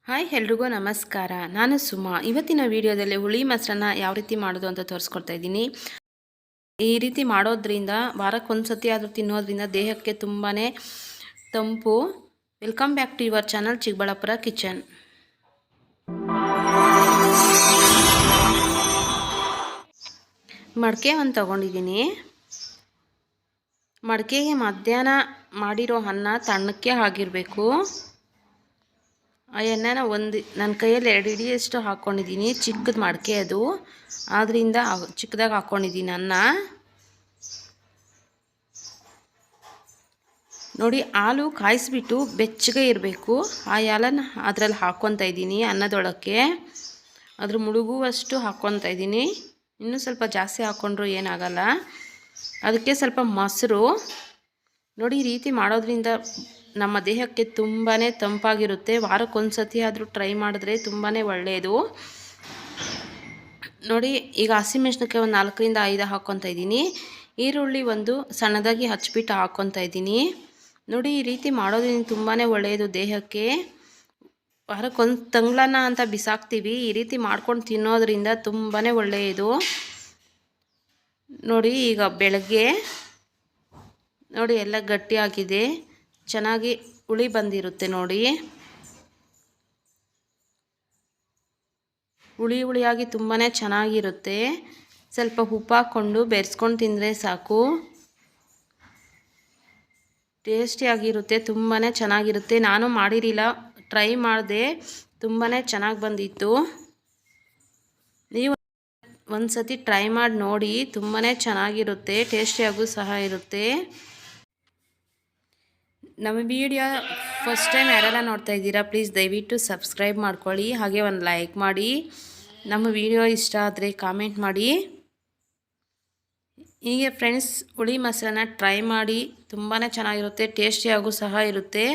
Hi ಎಲ್ರಿಗೂ ನಮಸ್ಕಾರ. ನಾನು ಸುಮಾ. ಇವತ್ತಿನ ವಿಡಿಯೋದಲ್ಲಿ ಹುಳಿ ಮೊಸರನ್ನ ಯಾವ ರೀತಿ ಮಾಡೋದು ಅಂತ ತೋರಿಸ್ಕೊಡ್ತಾ ಇದ್ದೀನಿ. ಈ ರೀತಿ ಮಾಡೋದ್ರಿಂದ ವಾರಕ್ಕೊಂದು ಸತಿ ಆದರೂ ತಿನ್ನೋದ್ರಿಂದ ದೇಹಕ್ಕೆ ತುಂಬಾ ತಂಪು. Welcome back to your channel Chikkaballapura kitchen. ಮಡಕೆ ಒಂದು ತೊಗೊಂಡಿದ್ದೀನಿ. ಮಡಕೆಗೆ ಮಧ್ಯಾಹ್ನ ಮಾಡಿರೋ ಅನ್ನ ತಣ್ಣಕ್ಕೆ ಆಗಿರಬೇಕು. ಆ ಎಣ್ಣೆನ ನನ್ನ ಕೈಯಲ್ಲಿ 2 ಹಿಡಿಯಷ್ಟು ಹಾಕ್ಕೊಂಡಿದ್ದೀನಿ. ಚಿಕ್ಕದು ಮಡಕೆ ಅದು, ಆದ್ದರಿಂದ ಚಿಕ್ಕದಾಗಿ ಹಾಕ್ಕೊಂಡಿದ್ದೀನಿ ಅನ್ನ. ನೋಡಿ, ಹಾಲು ಕಾಯಿಸ್ಬಿಟ್ಟು ಬೆಚ್ಚಗೆ ಇರಬೇಕು. ಆ ಹಾಲನ್ನು ಅದರಲ್ಲಿ ಹಾಕ್ಕೊತಾ ಇದ್ದೀನಿ ಅನ್ನದೊಳಕ್ಕೆ. ಅದ್ರ ಮುಳುಗುವಷ್ಟು ಹಾಕ್ಕೊತಾ ಇದ್ದೀನಿ. ಇನ್ನೂ ಸ್ವಲ್ಪ ಜಾಸ್ತಿ ಹಾಕ್ಕೊಂಡ್ರೂ ಏನಾಗಲ್ಲ. ಅದಕ್ಕೆ ಸ್ವಲ್ಪ ಮೊಸರು. ನೋಡಿ, ಈ ರೀತಿ ಮಾಡೋದ್ರಿಂದ ನಮ್ಮ ದೇಹಕ್ಕೆ ತುಂಬಾ ತಂಪಾಗಿರುತ್ತೆ. ವಾರಕ್ಕೊಂದು ಸತಿ ಆದರೂ ಟ್ರೈ ಮಾಡಿದ್ರೆ ತುಂಬಾ ಒಳ್ಳೆಯದು. ನೋಡಿ, ಈಗ ಹಸಿಮೆಣಸಿನಕಾಯಿ ಒಂದು 4ರಿಂದ 5 ಹಾಕ್ಕೊತಾ ಇದ್ದೀನಿ. ಈರುಳ್ಳಿ ಒಂದು ಸಣ್ಣದಾಗಿ ಹಚ್ಬಿಟ್ಟು ಹಾಕ್ಕೊತಾ ಇದ್ದೀನಿ. ನೋಡಿ, ಈ ರೀತಿ ಮಾಡೋದ್ರಿಂದ ತುಂಬಾ ಒಳ್ಳೆಯದು ದೇಹಕ್ಕೆ. ವಾರಕ್ಕೊಂದು ತಂಗ್ಳನ್ನ ಅಂತ ಬಿಸಾಕ್ತೀವಿ. ಈ ರೀತಿ ಮಾಡ್ಕೊಂಡು ತಿನ್ನೋದ್ರಿಂದ ತುಂಬಾ ಒಳ್ಳೆಯದು. ನೋಡಿ, ಈಗ ಬೆಳಗ್ಗೆ ನೋಡಿ ಎಲ್ಲ ಗಟ್ಟಿಯಾಗಿದೆ, ಚೆನ್ನಾಗಿ ಹುಳಿ ಬಂದಿರುತ್ತೆ. ನೋಡಿ, ಹುಳಿಯಾಗಿ ತುಂಬಾ ಚೆನ್ನಾಗಿರುತ್ತೆ. ಸ್ವಲ್ಪ ಉಪ್ಪು ಹಾಕ್ಕೊಂಡು ಬೆರೆಸ್ಕೊಂಡು ತಿಂದರೆ ಸಾಕು. ಟೇಸ್ಟಿಯಾಗಿರುತ್ತೆ, ತುಂಬಾ ಚೆನ್ನಾಗಿರುತ್ತೆ. ನಾನು ಮಾಡಿರಲಿಲ್ಲ, ಟ್ರೈ ಮಾಡಿದೆ, ತುಂಬಾ ಚೆನ್ನಾಗಿ ಬಂದಿತ್ತು. ನೀವು ಒಂದು ಸತಿ ಟ್ರೈ ಮಾಡಿ ನೋಡಿ, ತುಂಬಾ ಚೆನ್ನಾಗಿರುತ್ತೆ, ಟೇಸ್ಟಿಯಾಗೂ ಸಹ ಇರುತ್ತೆ. ನಮ್ಮ ವಿಡಿಯೋ ಫಸ್ಟ್ ಟೈಮ್ ಯಾರೆಲ್ಲ ನೋಡ್ತಾ ಇದ್ದೀರಾ, ಪ್ಲೀಸ್ ದಯವಿಟ್ಟು ಸಬ್ಸ್ಕ್ರೈಬ್ ಮಾಡ್ಕೊಳ್ಳಿ. ಹಾಗೆ ಒಂದು ಲೈಕ್ ಮಾಡಿ. ನಮ್ಮ ವಿಡಿಯೋ ಇಷ್ಟ ಆದರೆ ಕಾಮೆಂಟ್ ಮಾಡಿ. ಹೀಗೆ ಫ್ರೆಂಡ್ಸ್, ಹುಳಿ ಮೊಸರನ್ನ ಟ್ರೈ ಮಾಡಿ, ತುಂಬಾ ಚೆನ್ನಾಗಿರುತ್ತೆ, ಟೇಸ್ಟಿಯಾಗೂ ಸಹ ಇರುತ್ತೆ.